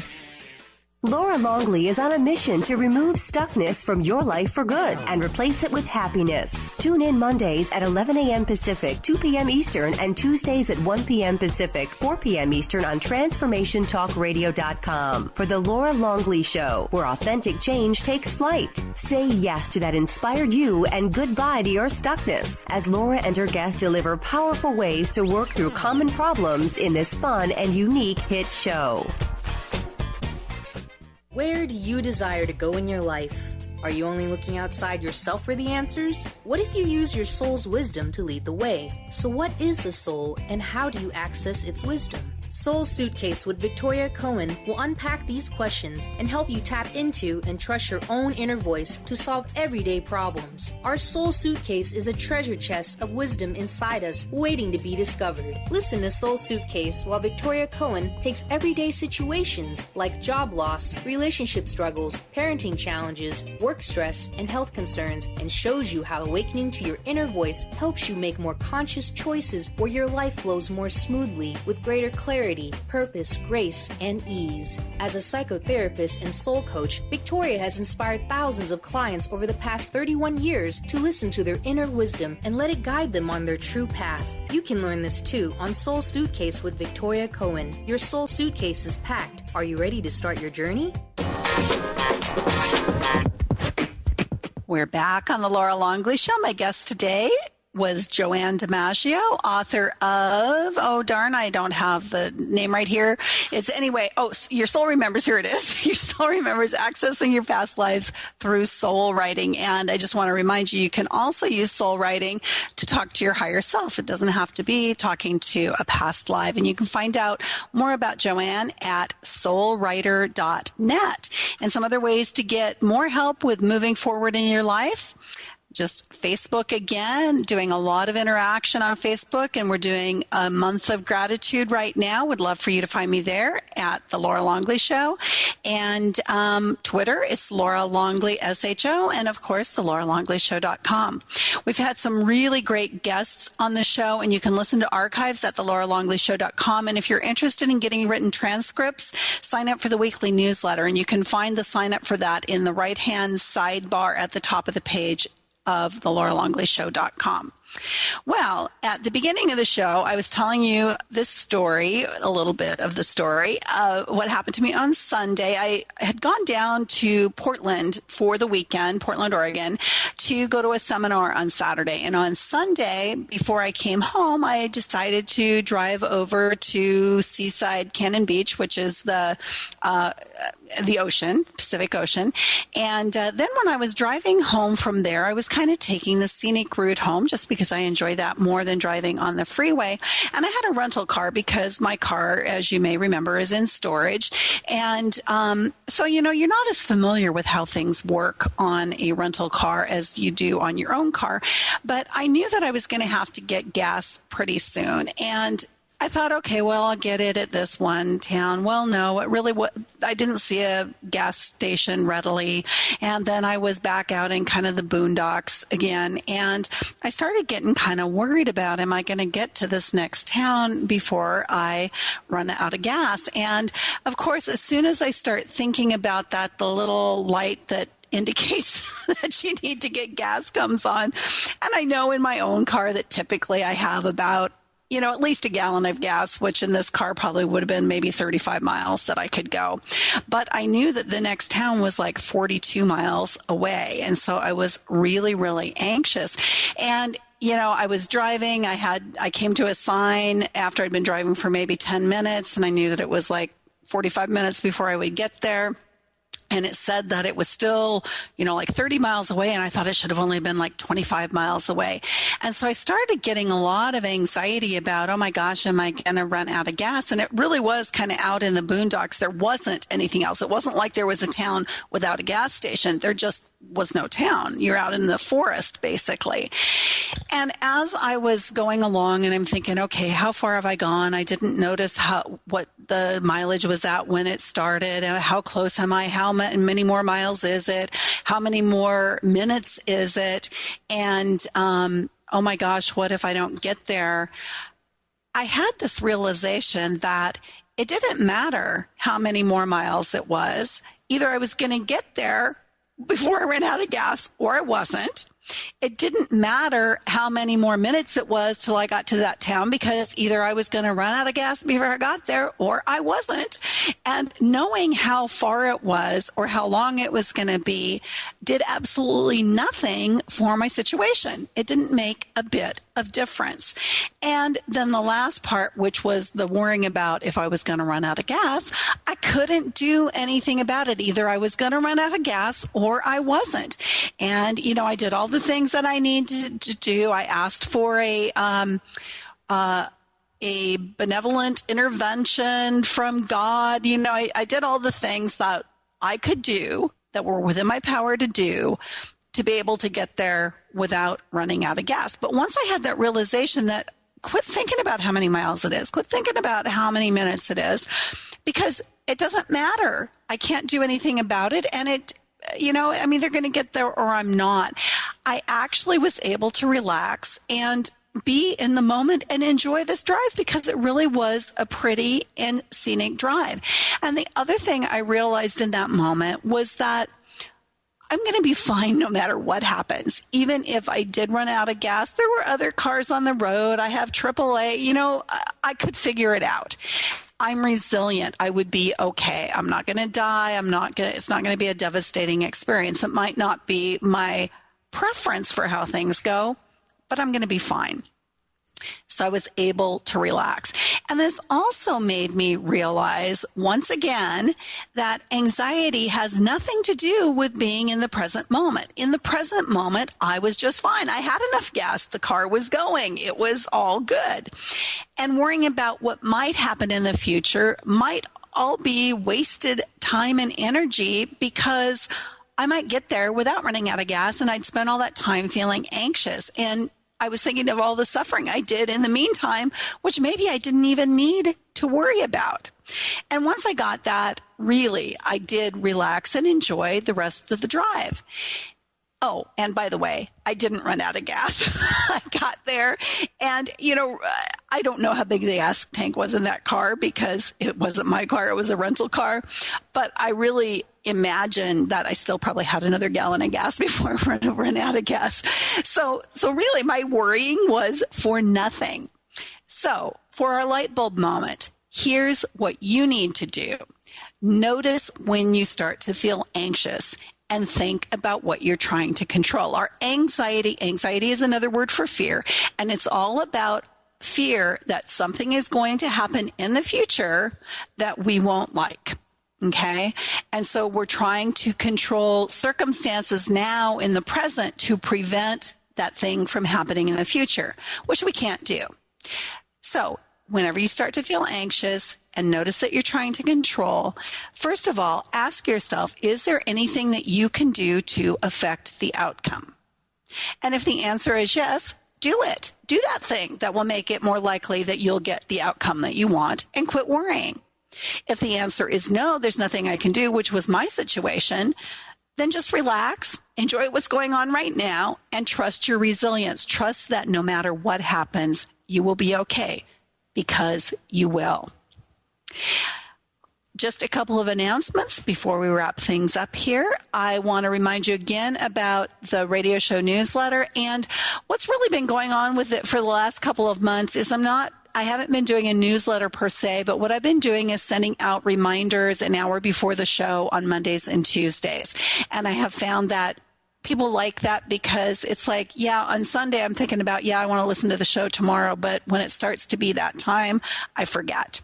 Laura Longley is on a mission to remove stuckness from your life for good and replace it with happiness. Tune in Mondays at 11 a.m. Pacific, 2 p.m. Eastern, and Tuesdays at 1 p.m. Pacific, 4 p.m. Eastern on TransformationTalkRadio.com for The Laura Longley Show, where authentic change takes flight. Say yes to that inspired you and goodbye to your stuckness as Laura and her guests deliver powerful ways to work through common problems in this fun and unique hit show. Where do you desire to go in your life? Are you only looking outside yourself for the answers? What if you use your soul's wisdom to lead the way? So what is the soul, and how do you access its wisdom? Soul Suitcase with Victoria Cohen will unpack these questions and help you tap into and trust your own inner voice to solve everyday problems. Our Soul Suitcase is a treasure chest of wisdom inside us waiting to be discovered. Listen to Soul Suitcase while Victoria Cohen takes everyday situations like job loss, relationship struggles, parenting challenges, work stress, and health concerns and shows you how awakening to your inner voice helps you make more conscious choices where your life flows more smoothly with greater clarity, purpose, grace, and ease. As a psychotherapist and soul coach, Victoria has inspired thousands of clients over the past 31 years to listen to their inner wisdom and let it guide them on their true path. You can learn this too on Soul Suitcase with Victoria Cohen. Your soul suitcase is packed. Are you ready to start your journey? We're back on the Laura Longley Show. My guest today was Joanne DiMaggio, author of, I don't have the name right here. Your Soul Remembers, here it is. Your Soul Remembers, Accessing Your Past Lives Through Soul Writing. And I just want to remind you, you can also use soul writing to talk to your higher self. It doesn't have to be talking to a past life. And you can find out more about Joanne at soulwriter.net. And some other ways to get more help with moving forward in your life. Just Facebook again, doing a lot of interaction on Facebook, and we're doing a month of gratitude right now. Would love for you to find me there at The Laura Longley Show. And Twitter, it's Laura Longley, SHO, and of course, TheLauraLongleyShow.com. We've had some really great guests on the show, and you can listen to archives at TheLauraLongleyShow.com. And if you're interested in getting written transcripts, sign up for the weekly newsletter, and you can find the sign up for that in the right-hand sidebar at the top of the page of TheLauraLongleyShow.com. Well, at the beginning of the show, I was telling you this story, a little bit of the story, what happened to me on Sunday. I had gone down to Portland for the weekend, Portland, Oregon, to go to a seminar on Saturday. And on Sunday, before I came home, I decided to drive over to Seaside Cannon Beach, which is the ocean, Pacific Ocean. And then when I was driving home from there, I was kind of taking the scenic route home just because because I enjoy that more than driving on the freeway. And I had a rental car because my car, as you may remember, is in storage. And so, you're not as familiar with how things work on a rental car as you do on your own car. But I knew that I was going to have to get gas pretty soon. And I thought, okay, well, I'll get it at this one town. Well, no, I didn't see a gas station readily. And then I was back out in kind of the boondocks again. And I started getting kind of worried about, am I going to get to this next town before I run out of gas? And of course, as soon as I start thinking about that, the little light that indicates that you need to get gas comes on. And I know in my own car that typically I have about at least a gallon of gas, which in this car probably would have been maybe 35 miles that I could go. But I knew that the next town was like 42 miles away. And so I was really, really anxious. And I was driving. I came to a sign after I'd been driving for maybe 10 minutes, and I knew that it was like 45 minutes before I would get there. And it said that it was still, like 30 miles away. And I thought it should have only been like 25 miles away. And so I started getting a lot of anxiety about, oh my gosh, am I going to run out of gas? And it really was kind of out in the boondocks. There wasn't anything else. It wasn't like there was a town without a gas station. There just was no town. You're out in the forest, basically. And as I was going along and I'm thinking, okay, how far have I gone? I didn't notice what the mileage was at when it started. How close am I? How many more miles is it? How many more minutes is it? And, oh my gosh, what if I don't get there? I had this realization that it didn't matter how many more miles it was. Either I was going to get there before I ran out of gas or I wasn't. It didn't matter how many more minutes it was till I got to that town, because either I was going to run out of gas before I got there or I wasn't. And knowing how far it was or how long it was going to be did absolutely nothing for my situation. It didn't make a bit of difference. And then the last part, which was the worrying about if I was going to run out of gas, I couldn't do anything about it. Either I was going to run out of gas or I wasn't. And, I did all the things that I needed to do. I asked for a benevolent intervention from God. I did all the things that I could do that were within my power to do to be able to get there without running out of gas. But once I had that realization that quit thinking about how many miles it is, quit thinking about how many minutes it is, because it doesn't matter. I can't do anything about it. And I'm either going to get there or I'm not. I actually was able to relax and be in the moment and enjoy this drive, because it really was a pretty and scenic drive. And the other thing I realized in that moment was that I'm going to be fine no matter what happens. Even if I did run out of gas, there were other cars on the road. I have AAA, I could figure it out. I'm resilient. I would be okay. I'm not going to die. It's not going to be a devastating experience. It might not be my preference for how things go, but I'm going to be fine. So I was able to relax. And this also made me realize once again that anxiety has nothing to do with being in the present moment. In the present moment, I was just fine. I had enough gas. The car was going. It was all good. And worrying about what might happen in the future might all be wasted time and energy, because I might get there without running out of gas and I'd spend all that time feeling anxious. And I was thinking of all the suffering I did in the meantime, which maybe I didn't even need to worry about. And once I got that, really, I did relax and enjoy the rest of the drive. Oh, and by the way, I didn't run out of gas. I got there and, I don't know how big the gas tank was in that car, because it wasn't my car. It was a rental car. But I really imagine that I still probably had another gallon of gas before I ran out of gas. So really my worrying was for nothing. So for our light bulb moment, here's what you need to do. Notice when you start to feel anxious and think about what you're trying to control. Our anxiety is another word for fear, and it's all about fear that something is going to happen in the future that we won't like. Okay. And so we're trying to control circumstances now in the present to prevent that thing from happening in the future, which we can't do. So whenever you start to feel anxious and notice that you're trying to control, first of all, ask yourself, is there anything that you can do to affect the outcome? And if the answer is yes, do it. Do that thing that will make it more likely that you'll get the outcome that you want, and quit worrying. If the answer is no, there's nothing I can do, which was my situation, then just relax, enjoy what's going on right now, and trust your resilience. Trust that no matter what happens, you will be okay, because you will. Just a couple of announcements before we wrap things up here. I want to remind you again about the radio show newsletter. And what's really been going on with it for the last couple of months is I haven't been doing a newsletter per se, but what I've been doing is sending out reminders an hour before the show on Mondays and Tuesdays. And I have found that people like that because it's like, yeah, on Sunday I'm thinking about, I want to listen to the show tomorrow. But when it starts to be that time, I forget.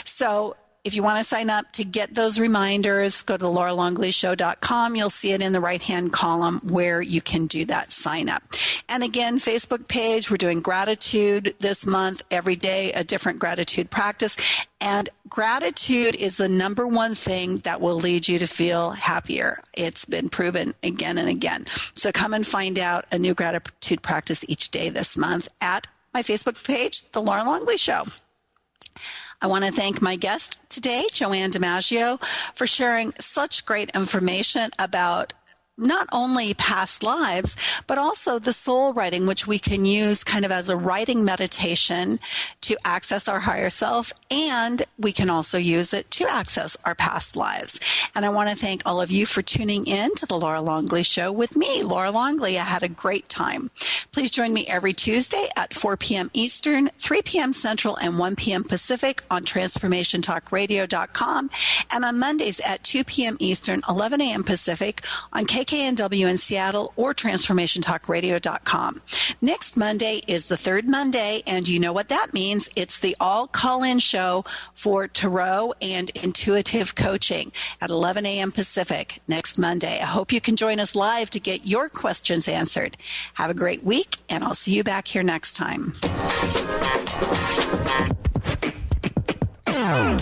So if you want to sign up to get those reminders, go to lauralongleyshow.com. You'll see it in the right-hand column where you can do that sign up. And again, Facebook page, we're doing gratitude this month, every day, a different gratitude practice. And gratitude is the number one thing that will lead you to feel happier. It's been proven again and again. So come and find out a new gratitude practice each day this month at my Facebook page, The Laura Longley Show. I want to thank my guest today, Joanne DiMaggio, for sharing such great information about not only past lives, but also the soul writing, which we can use kind of as a writing meditation to access our higher self, and we can also use it to access our past lives. And I want to thank all of you for tuning in to the Laura Longley Show with me, Laura Longley. I had a great time. Please join me every Tuesday at 4 p.m. Eastern, 3 p.m. Central, and 1 p.m. Pacific on TransformationTalkRadio.com, and on Mondays at 2 p.m. Eastern, 11 a.m. Pacific on KKNW in Seattle or TransformationTalkRadio.com. Next Monday is the third Monday, and you know what that means. It's the all call-in show for Tarot and Intuitive Coaching at 11 a.m. Pacific next Monday. I hope you can join us live to get your questions answered. Have a great week, and I'll see you back here next time.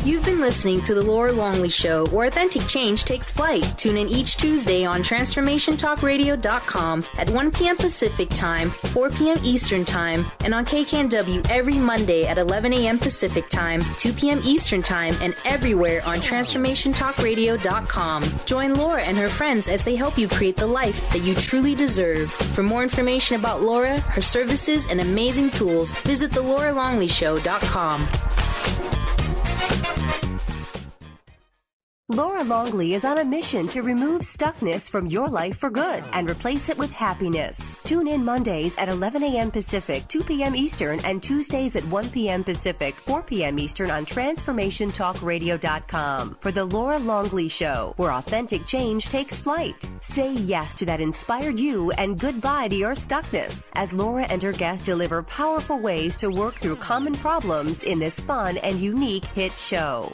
You've been listening to The Laura Longley Show, where authentic change takes flight. Tune in each Tuesday on TransformationTalkRadio.com at 1 p.m. Pacific Time, 4 p.m. Eastern Time, and on KKNW every Monday at 11 a.m. Pacific Time, 2 p.m. Eastern Time, and everywhere on TransformationTalkRadio.com. Join Laura and her friends as they help you create the life that you truly deserve. For more information about Laura, her services, and amazing tools, visit TheLauraLongleyShow.com. Laura Longley is on a mission to remove stuckness from your life for good and replace it with happiness. Tune in Mondays at 11 a.m. Pacific, 2 p.m. Eastern, and Tuesdays at 1 p.m. Pacific, 4 p.m. Eastern on TransformationTalkRadio.com for The Laura Longley Show, where authentic change takes flight. Say yes to that inspired you and goodbye to your stuckness as Laura and her guests deliver powerful ways to work through common problems in this fun and unique hit show.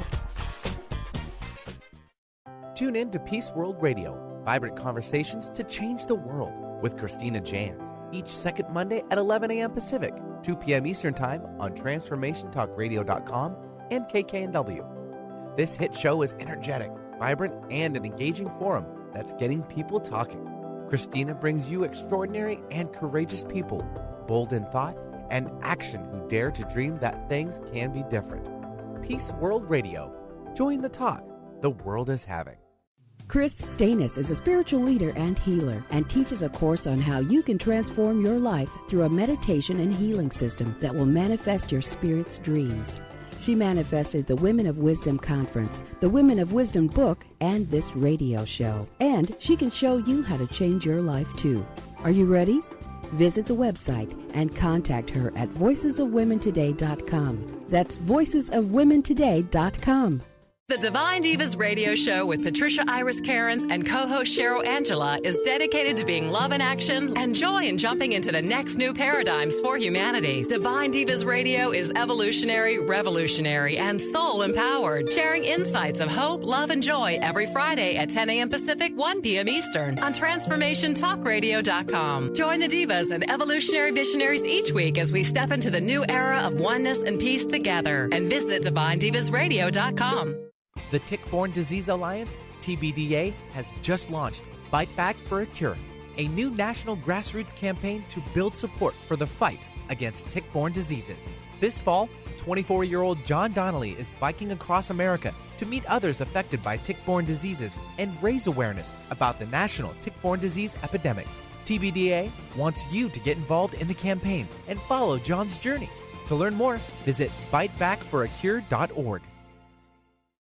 Tune in to Peace World Radio, vibrant conversations to change the world with Christina Jans, each second Monday at 11 a.m. Pacific, 2 p.m. Eastern Time on TransformationTalkRadio.com and KKNW. This hit show is energetic, vibrant, and an engaging forum that's getting people talking. Christina brings you extraordinary and courageous people, bold in thought and action who dare to dream that things can be different. Peace World Radio. Join the talk the world is having. Chris Stanis is a spiritual leader and healer and teaches a course on how you can transform your life through a meditation and healing system that will manifest your spirit's dreams. She manifested the Women of Wisdom Conference, the Women of Wisdom book, and this radio show. And she can show you how to change your life too. Are you ready? Visit the website and contact her at voicesofwomentoday.com. That's voicesofwomentoday.com. The Divine Divas Radio Show with Patricia Iris Cairns and co-host Cheryl Angela is dedicated to being love in action and joy in jumping into the next new paradigms for humanity. Divine Divas Radio is evolutionary, revolutionary, and soul-empowered, sharing insights of hope, love, and joy every Friday at 10 a.m. Pacific, 1 p.m. Eastern on TransformationTalkRadio.com. Join the divas and evolutionary visionaries each week as we step into the new era of oneness and peace together. And visit DivineDivasRadio.com. The Tick-Borne Disease Alliance, TBDA, has just launched Bite Back for a Cure, a new national grassroots campaign to build support for the fight against tick-borne diseases. This fall, 24-year-old John Donnelly is biking across America to meet others affected by tick-borne diseases and raise awareness about the national tick-borne disease epidemic. TBDA wants you to get involved in the campaign and follow John's journey. To learn more, visit bitebackforacure.org.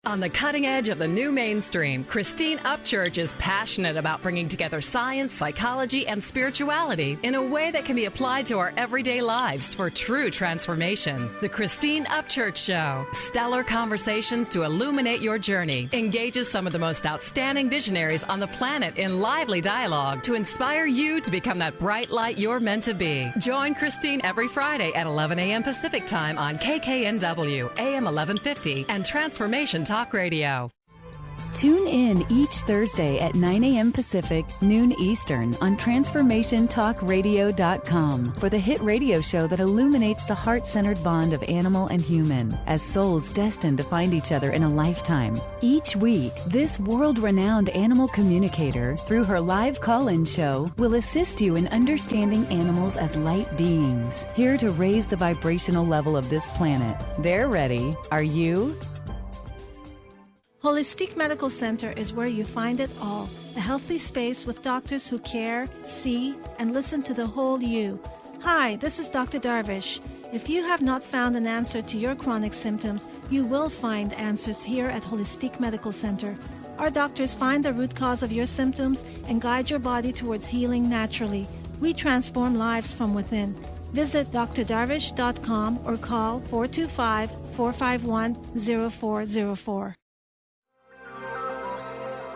On the cutting edge of the new mainstream, Christine Upchurch is passionate about bringing together science, psychology, and spirituality in a way that can be applied to our everyday lives for true transformation. The Christine Upchurch Show, stellar conversations to illuminate your journey, engages some of the most outstanding visionaries on the planet in lively dialogue to inspire you to become that bright light you're meant to be. Join Christine every Friday at 11 a.m. Pacific Time on KKNW, AM 1150, and Transformation Talk Radio. Tune in each Thursday at 9 a.m. Pacific, noon Eastern on TransformationTalkRadio.com for the hit radio show that illuminates the heart-centered bond of animal and human as souls destined to find each other in a lifetime. Each week, this world-renowned animal communicator, through her live call-in show, will assist you in understanding animals as light beings, here to raise the vibrational level of this planet. They're ready. Are you? Holistic Medical Center is where you find it all. A healthy space with doctors who care, see, and listen to the whole you. Hi, this is Dr. Darvish. If you have not found an answer to your chronic symptoms, you will find answers here at Holistic Medical Center. Our doctors find the root cause of your symptoms and guide your body towards healing naturally. We transform lives from within. Visit drdarvish.com or call 425-451-0404.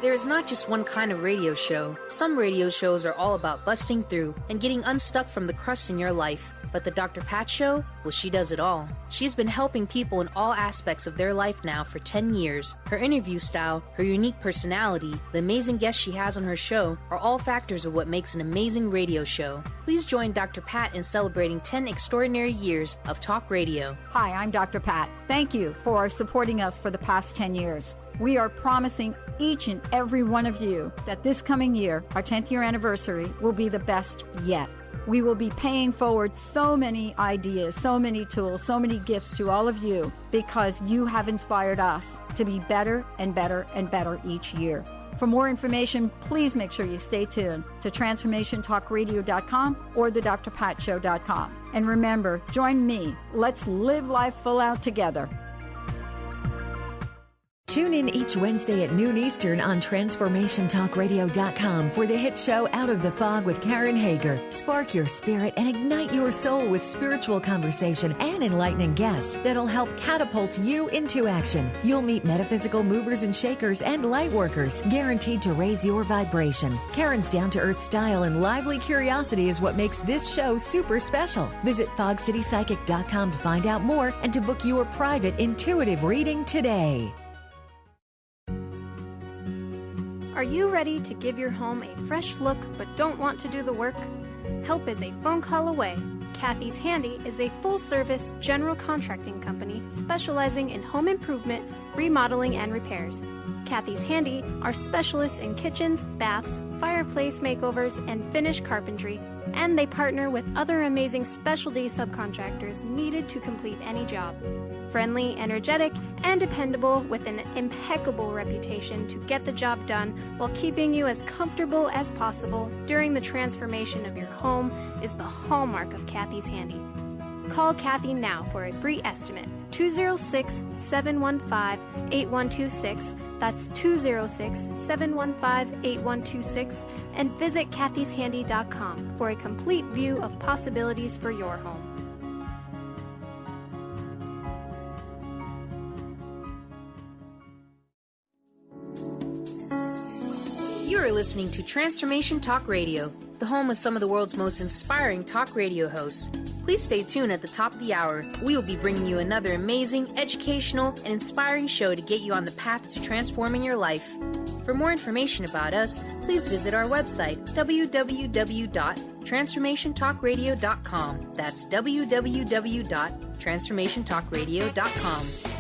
There is not just one kind of radio show. Some radio shows are all about busting through and getting unstuck from the crust in your life. But the Dr. Pat Show, well, she does it all. She's been helping people in all aspects of their life now for 10 years. Her interview style, her unique personality, the amazing guests she has on her show are all factors of what makes an amazing radio show. Please join Dr. Pat in celebrating 10 extraordinary years of talk radio. Hi, I'm Dr. Pat. Thank you for supporting us for the past 10 years. We are promising each and every one of you that this coming year, our 10th year anniversary, will be the best yet. We will be paying forward so many ideas, so many tools, so many gifts to all of you because you have inspired us to be better and better and better each year. For more information, please make sure you stay tuned to TransformationTalkRadio.com or thedrpatshow.com. And remember, join me. Let's live life full out together. Tune in each Wednesday at noon Eastern on TransformationTalkRadio.com for the hit show Out of the Fog with Karen Hager. Spark your spirit and ignite your soul with spiritual conversation and enlightening guests that'll help catapult you into action. You'll meet metaphysical movers and shakers and light workers, guaranteed to raise your vibration. Karen's down-to-earth style and lively curiosity is what makes this show super special. Visit FogCityPsychic.com to find out more and to book your private intuitive reading today. Are you ready to give your home a fresh look but don't want to do the work? Help is a phone call away. Kathy's Handy is a full-service general contracting company specializing in home improvement, remodeling, and repairs. Kathy's Handy are specialists in kitchens, baths, fireplace makeovers, and finish carpentry, and they partner with other amazing specialty subcontractors needed to complete any job. Friendly, energetic, and dependable with an impeccable reputation to get the job done while keeping you as comfortable as possible during the transformation of your home is the hallmark of Kathy's Handy. Call Kathy now for a free estimate. 206-715-8126. That's 206-715-8126. And visit kathyshandy.com for a complete view of possibilities for your home. are listening to Transformation Talk Radio, the home of some of the world's most inspiring talk radio hosts. Please stay tuned at the top of the hour. We will be bringing you another amazing, educational, and inspiring show to get you on the path to transforming your life. For more information about us, please visit our website, www.transformationtalkradio.com. That's www.transformationtalkradio.com.